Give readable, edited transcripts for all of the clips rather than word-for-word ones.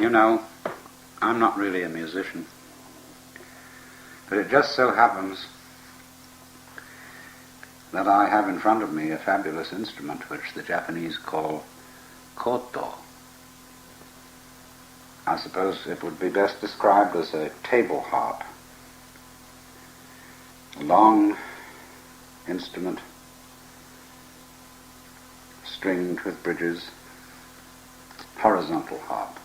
You know, I'm not really a musician, but it just so happens that I have in front of me a fabulous instrument which the Japanese call koto. I suppose it would be best described as a table harp. A long instrument, stringed with bridges, horizontal harp.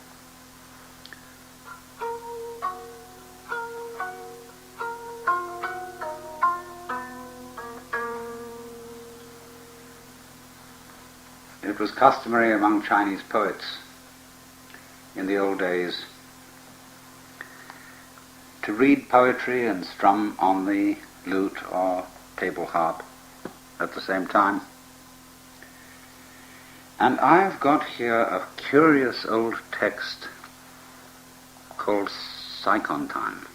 It was customary among Chinese poets in the old days to read poetry and strum on the lute or table harp at the same time. And I've got here a curious old text called Contemplative,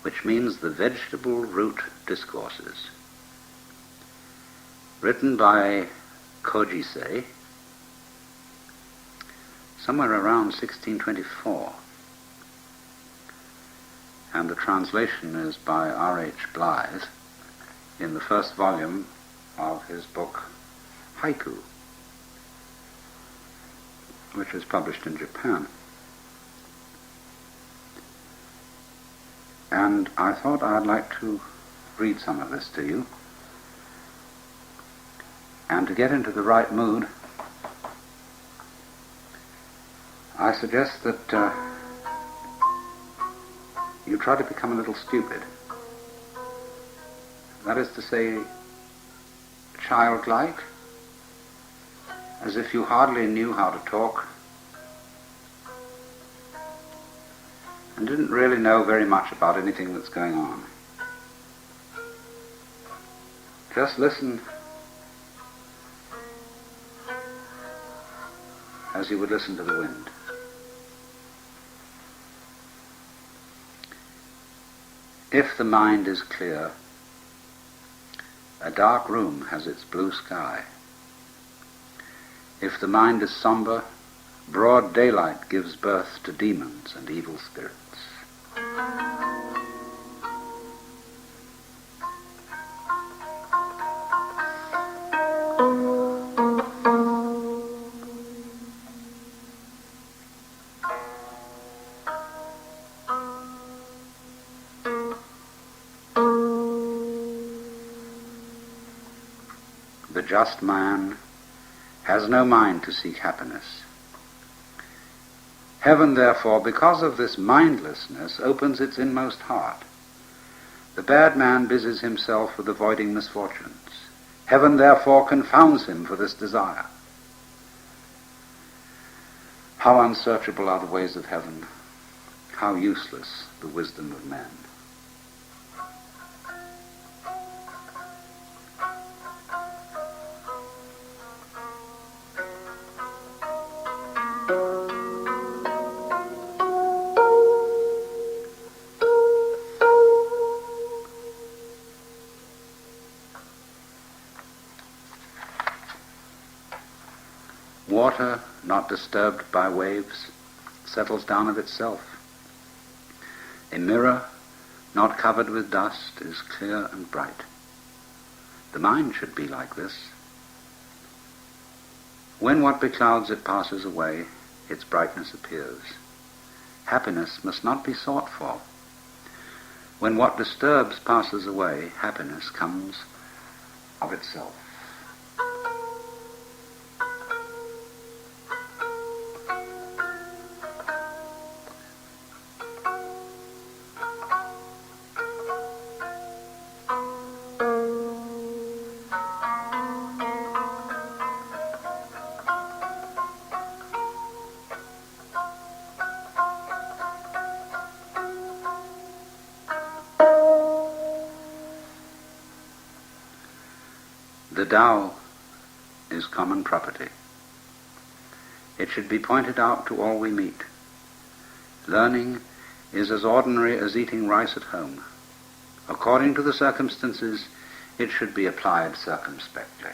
which means the vegetable root discourses, written by Kojise somewhere around 1624, and the translation is by R.H. Blythe in the first volume of his book Haiku, which is published in Japan. And I thought I'd like to read some of this to you. And to get into the right mood, I suggest that you try to become a little stupid. That is to say, childlike, as if you hardly knew how to talk and didn't really know very much about anything that's going on. Just listen as you would listen to the wind. If the mind is clear, a dark room has its blue sky. If the mind is somber, broad daylight gives birth to demons and evil spirits. The just man has no mind to seek happiness. Heaven, therefore, because of this mindlessness, opens its inmost heart. The bad man busies himself with avoiding misfortunes. Heaven, therefore, confounds him for this desire. How unsearchable are the ways of heaven, how useless the wisdom of men. Water, not disturbed by waves, settles down of itself. A mirror, not covered with dust, is clear and bright. The mind should be like this. When what beclouds it passes away, its brightness appears. Happiness must not be sought for. When what disturbs passes away, happiness comes of itself. The Tao is common property. It should be pointed out to all we meet. Learning is as ordinary as eating rice at home. According to the circumstances, it should be applied circumspectly.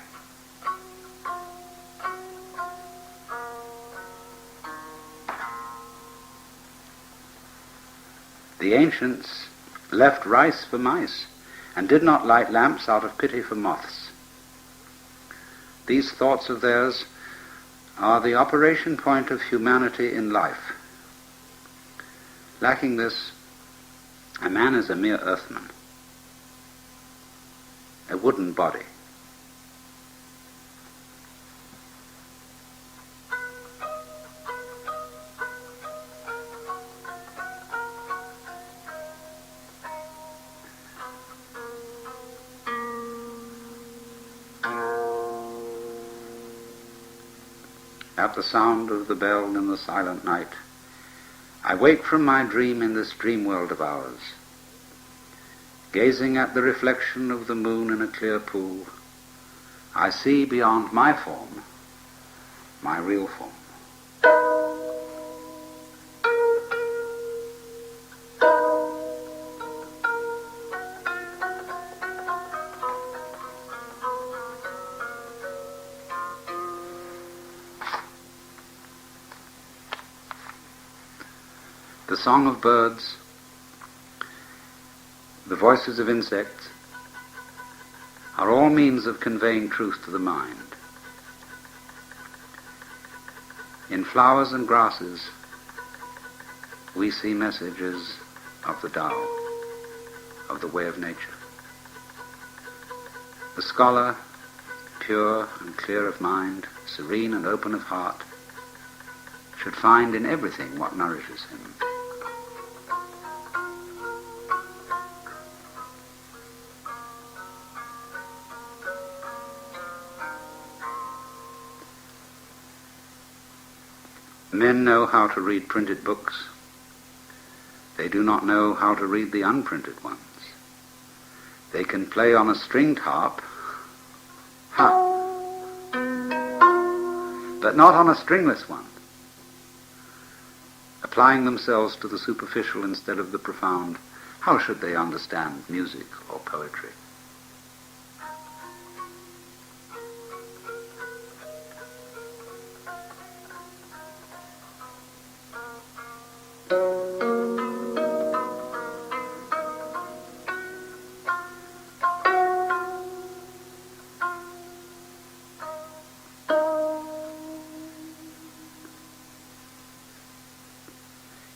The ancients left rice for mice and did not light lamps out of pity for moths. These thoughts of theirs are the operation point of humanity in life. Lacking this, a man is a mere earthman, a wooden body. At the sound of the bell in the silent night, I wake from my dream in this dream world of ours. Gazing at the reflection of the moon in a clear pool, I see beyond my form, my real form. The song of birds, the voices of insects, are all means of conveying truth to the mind. In flowers and grasses, we see messages of the Tao, of the way of nature. The scholar, pure and clear of mind, serene and open of heart, should find in everything what nourishes him. Men know how to read printed books. They do not know how to read the unprinted ones. They can play on a stringed harp, but not on a stringless one, applying themselves to the superficial instead of the profound. How should they understand music or poetry?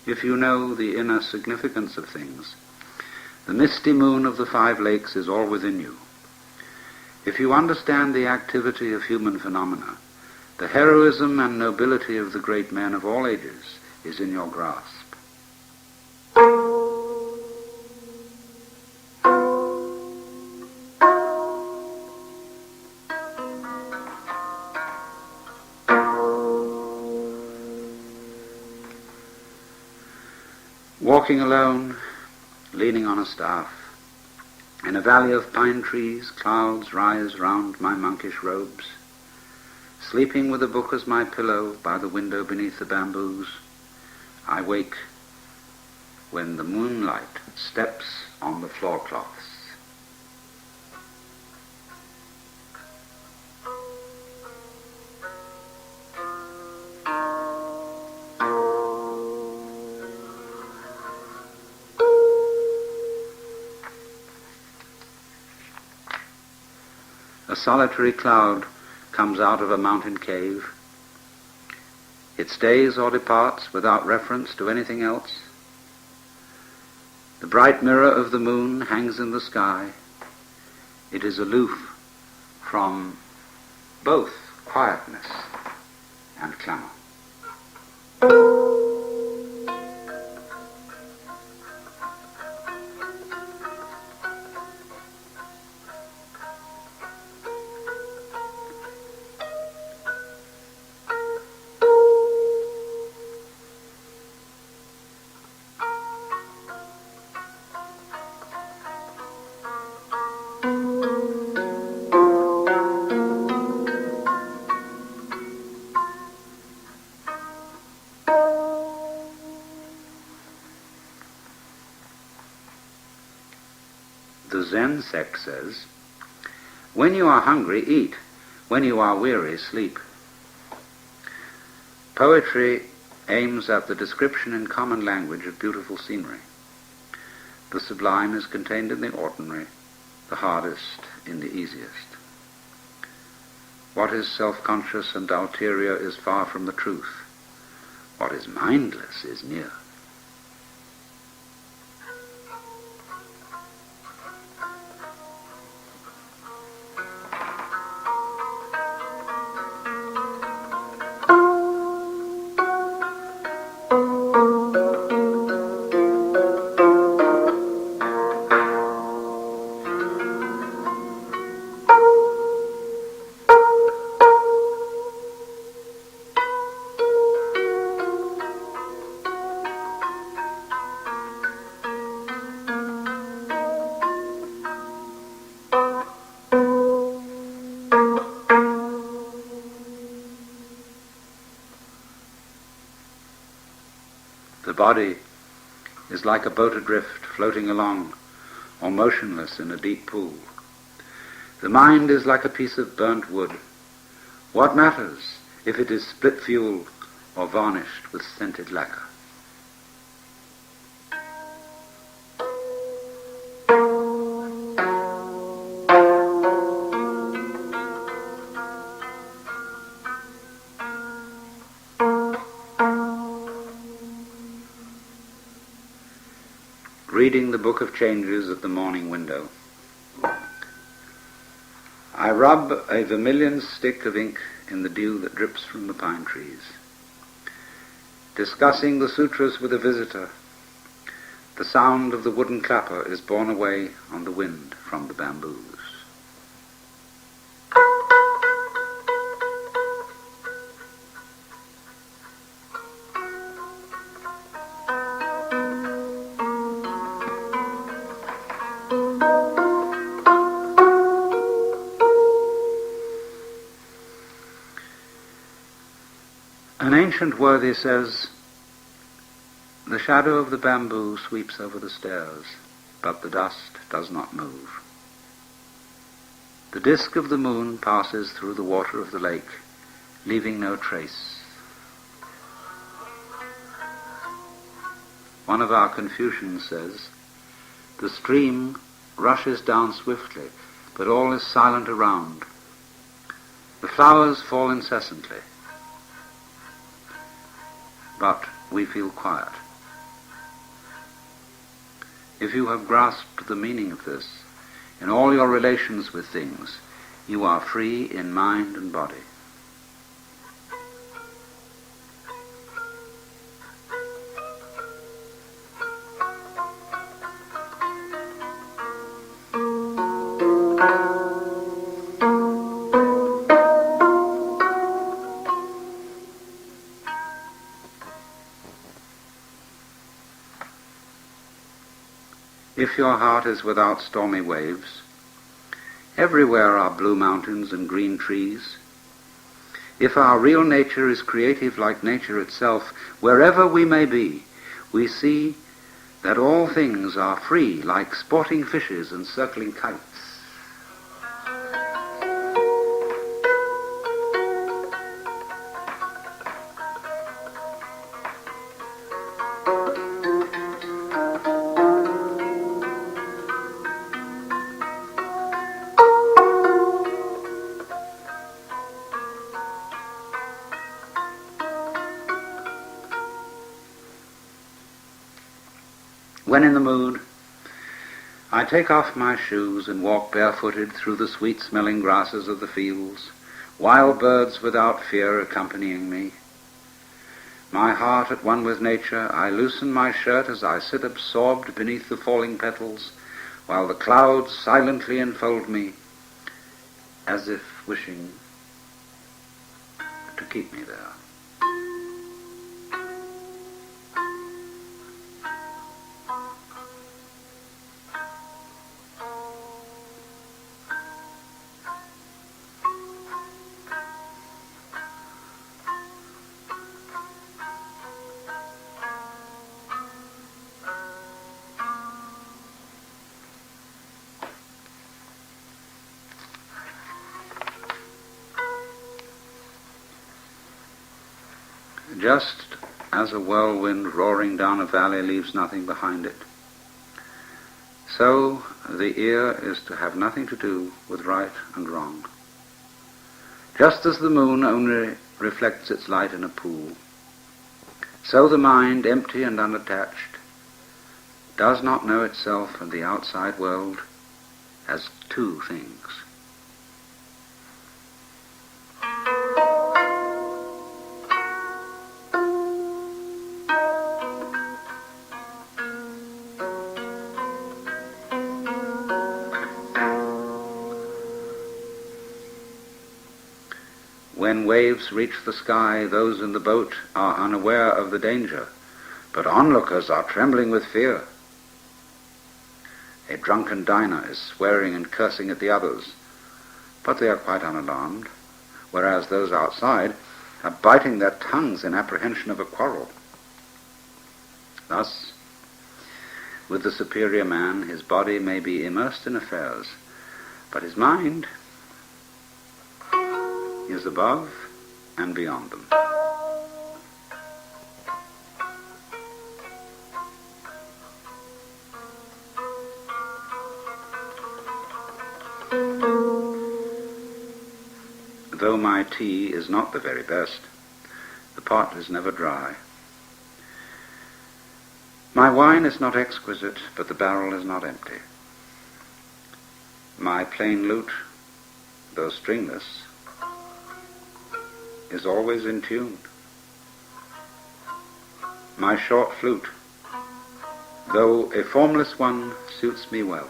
If you know the inner significance of things, the misty moon of the 5 lakes is all within you. If you understand the activity of human phenomena, the heroism and nobility of the great men of all ages is in your grasp. Walking alone, leaning on a staff, in a valley of pine trees, clouds rise round my monkish robes. Sleeping with a book as my pillow by the window beneath the bamboos, I wake when the moonlight steps on the floor cloths. A solitary cloud comes out of a mountain cave. It stays or departs without reference to anything else. The bright mirror of the moon hangs in the sky. It is aloof from both quietness and clamor. The Zen sect says, when you are hungry, eat. When you are weary, sleep. Poetry aims at the description in common language of beautiful scenery. The sublime is contained in the ordinary, the hardest in the easiest. What is self-conscious and ulterior is far from the truth. What is mindless is near. The body is like a boat adrift floating along, or motionless in a deep pool. The mind is like a piece of burnt wood. What matters if it is split fuel or varnished with scented lacquer? Reading the Book of Changes at the morning window. I rub a vermilion stick of ink in the dew that drips from the pine trees. Discussing the sutras with a visitor, the sound of the wooden clapper is borne away on the wind from the bamboos. An ancient worthy says, "The shadow of the bamboo sweeps over the stairs, but the dust does not move. The disk of the moon passes through the water of the lake, leaving no trace." One of our Confucians says, "The stream rushes down swiftly, but all is silent around. The flowers fall incessantly, but we feel quiet." If you have grasped the meaning of this, in all your relations with things, you are free in mind and body. If your heart is without stormy waves, everywhere are blue mountains and green trees. If our real nature is creative like nature itself, wherever we may be, we see that all things are free like sporting fishes and circling kites. When in the mood, I take off my shoes and walk barefooted through the sweet-smelling grasses of the fields, wild birds without fear accompanying me. My heart at one with nature, I loosen my shirt as I sit absorbed beneath the falling petals, while the clouds silently enfold me, as if wishing to keep me there. Just as a whirlwind roaring down a valley leaves nothing behind it, So the ear is to have nothing to do with right and wrong. Just as the moon only reflects its light in a pool, so the mind, empty and unattached, does not know itself and the outside world as two things. When waves reach the sky, those in the boat are unaware of the danger, but onlookers are trembling with fear. A drunken diner is swearing and cursing at the others, but they are quite unalarmed, whereas those outside are biting their tongues in apprehension of a quarrel. Thus, with the superior man, his body may be immersed in affairs, but his mind is above and beyond them. Though my tea is not the very best, the pot is never dry. My wine is not exquisite, but the barrel is not empty. My plain lute, though stringless, is always in tune. My short flute, though a formless one, suits me well.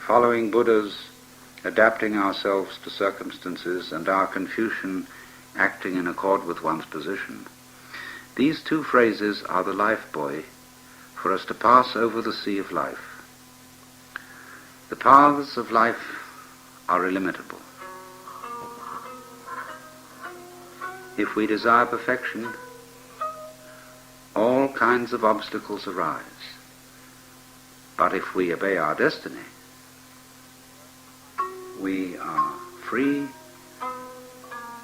Following Buddha's adapting ourselves to circumstances and our Confucian acting in accord with one's position, these two phrases are the life buoy for us to pass over the sea of life. The paths of life are illimitable. If we desire perfection, all kinds of obstacles arise. But if we obey our destiny, we are free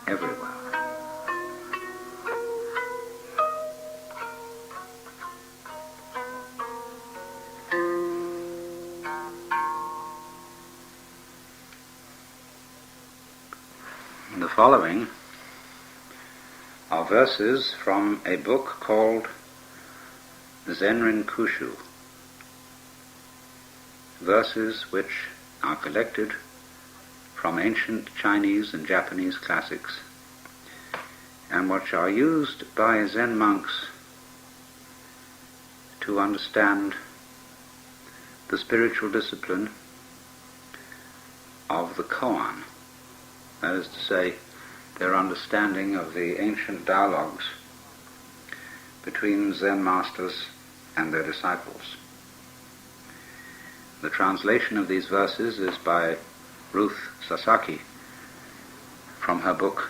everywhere. The following are verses from a book called Zenrin Kushu, verses which are collected from ancient Chinese and Japanese classics, and which are used by Zen monks to understand the spiritual discipline of the koan, that is to say, their understanding of the ancient dialogues between Zen masters and their disciples. The translation of these verses is by Ruth Sasaki from her book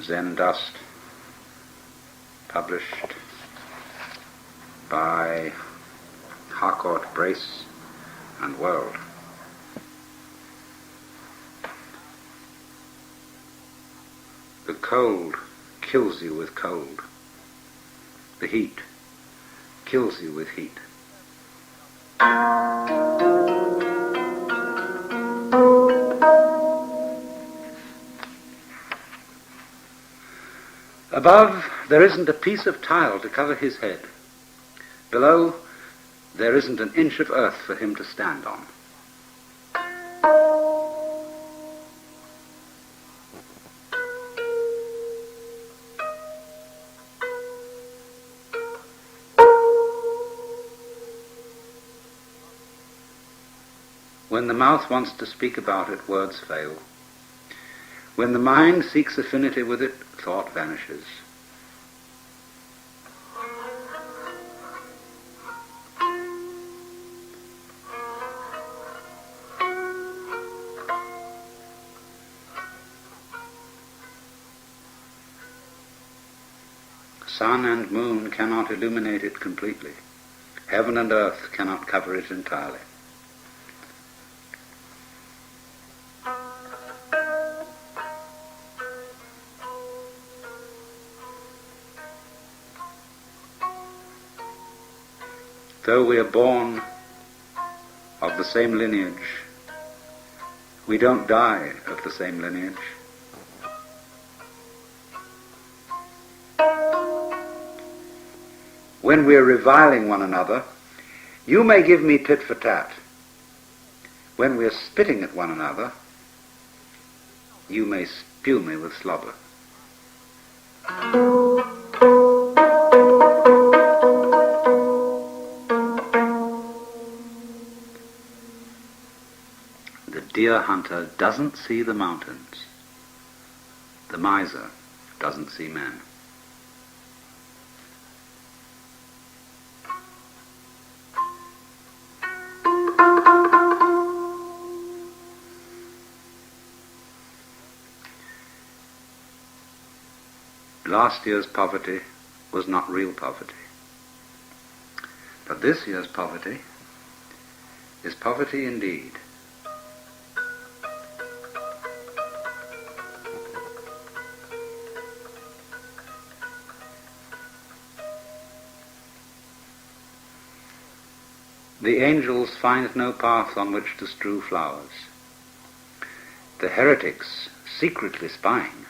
Zen Dust, published by Harcourt, Brace and World. The cold kills you with cold. The heat kills you with heat. Above, there isn't a piece of tile to cover his head. Below, there isn't an inch of earth for him to stand on. When the mouth wants to speak about it, words fail. When the mind seeks affinity with it, thought vanishes. Sun and moon cannot illuminate it completely. Heaven and earth cannot cover it entirely. Though we are born of the same lineage, we don't die of the same lineage. When we are reviling one another, you may give me tit for tat. When we are spitting at one another, you may spew me with slobber. The deer hunter doesn't see the mountains. The miser doesn't see men. Last year's poverty was not real poverty. But this year's poverty is poverty indeed. The angels find no path on which to strew flowers. The heretics, secretly spying,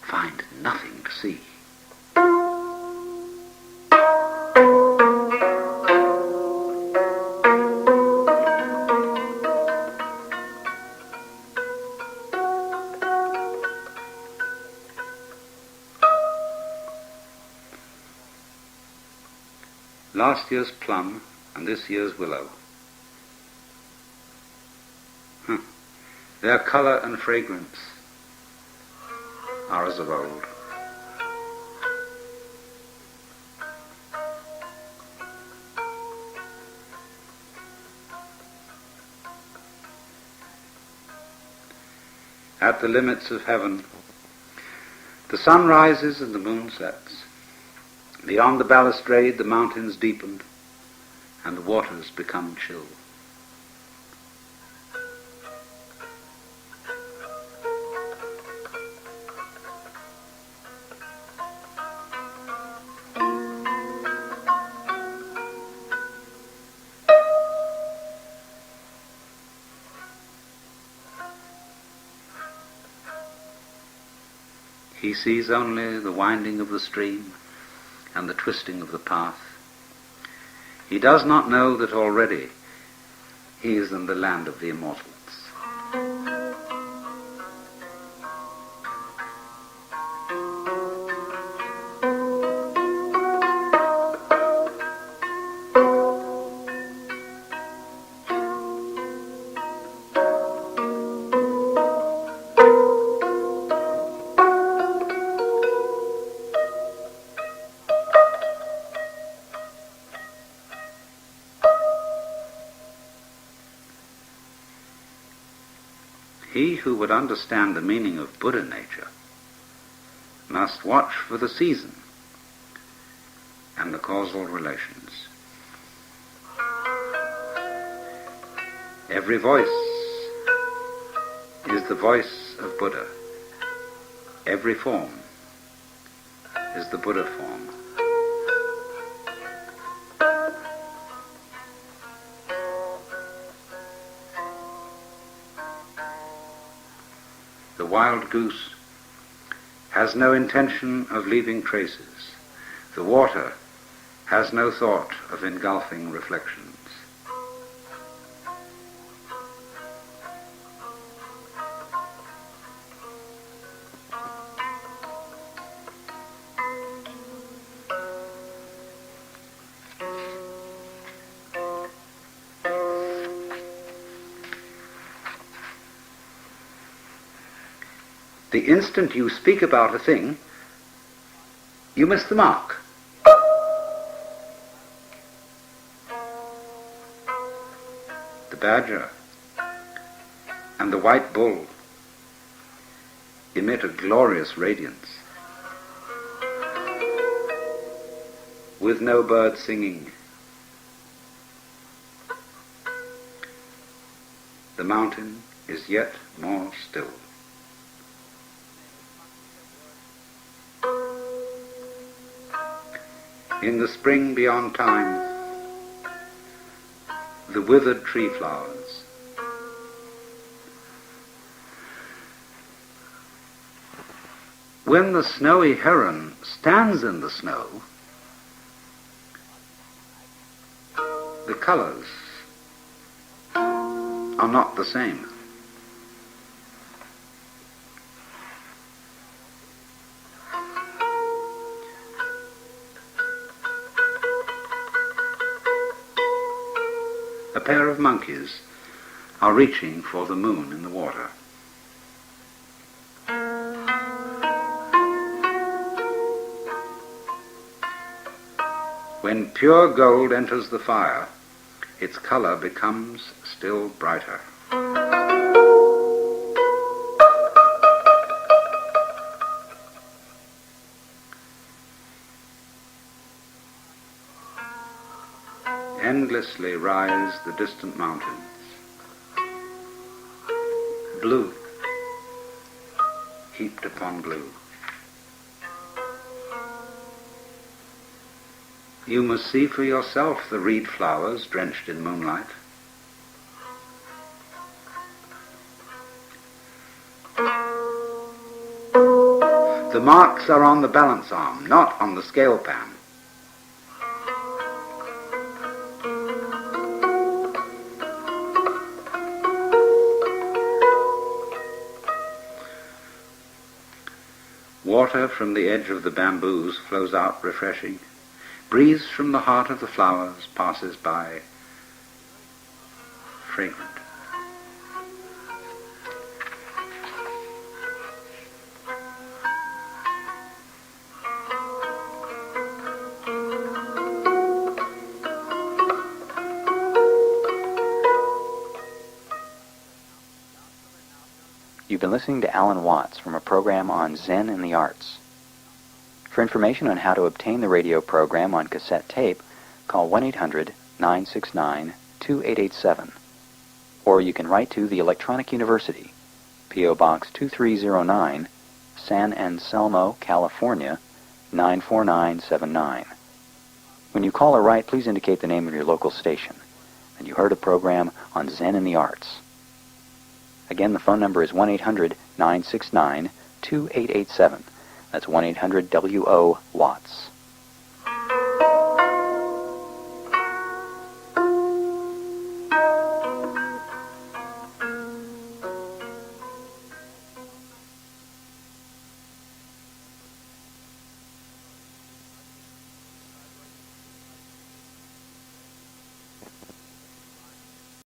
find nothing to see. Last year's plum and this year's willow. Their colour and fragrance are as of old. At the limits of heaven, the sun rises and the moon sets. Beyond the balustrade, the mountains deepen and the waters become chill. He sees only the winding of the stream and the twisting of the path. He does not know that already he is in the land of the immortals. He who would understand the meaning of Buddha nature must watch for the season and the causal relations. Every voice is the voice of Buddha. Every form is the Buddha form. The wild goose has no intention of leaving traces. The water has no thought of engulfing reflections. The instant you speak about a thing, you miss the mark. The badger and the white bull emit a glorious radiance, with no bird singing. The mountain is yet more still. In the spring beyond time, the withered tree flowers. When the snowy heron stands in the snow, the colors are not the same. A pair of monkeys are reaching for the moon in the water. When pure gold enters the fire, its color becomes still brighter. Endlessly rise the distant mountains. Blue, heaped upon blue. You must see for yourself the reed flowers drenched in moonlight. The marks are on the balance arm, not on the scale pan. Water from the edge of the bamboos flows out refreshing. Breeze from the heart of the flowers passes by, fragrant. You've been listening to Alan Watts from a program on Zen and the Arts. For information on how to obtain the radio program on cassette tape, call 1-800-969-2887. Or you can write to the Electronic University, P.O. Box 2309, San Anselmo, California, 94979. When you call or write, please indicate the name of your local station, and you heard a program on Zen and the Arts. Again, the phone number is 1-800-969-2887. That's 1-800-WO-WATTS.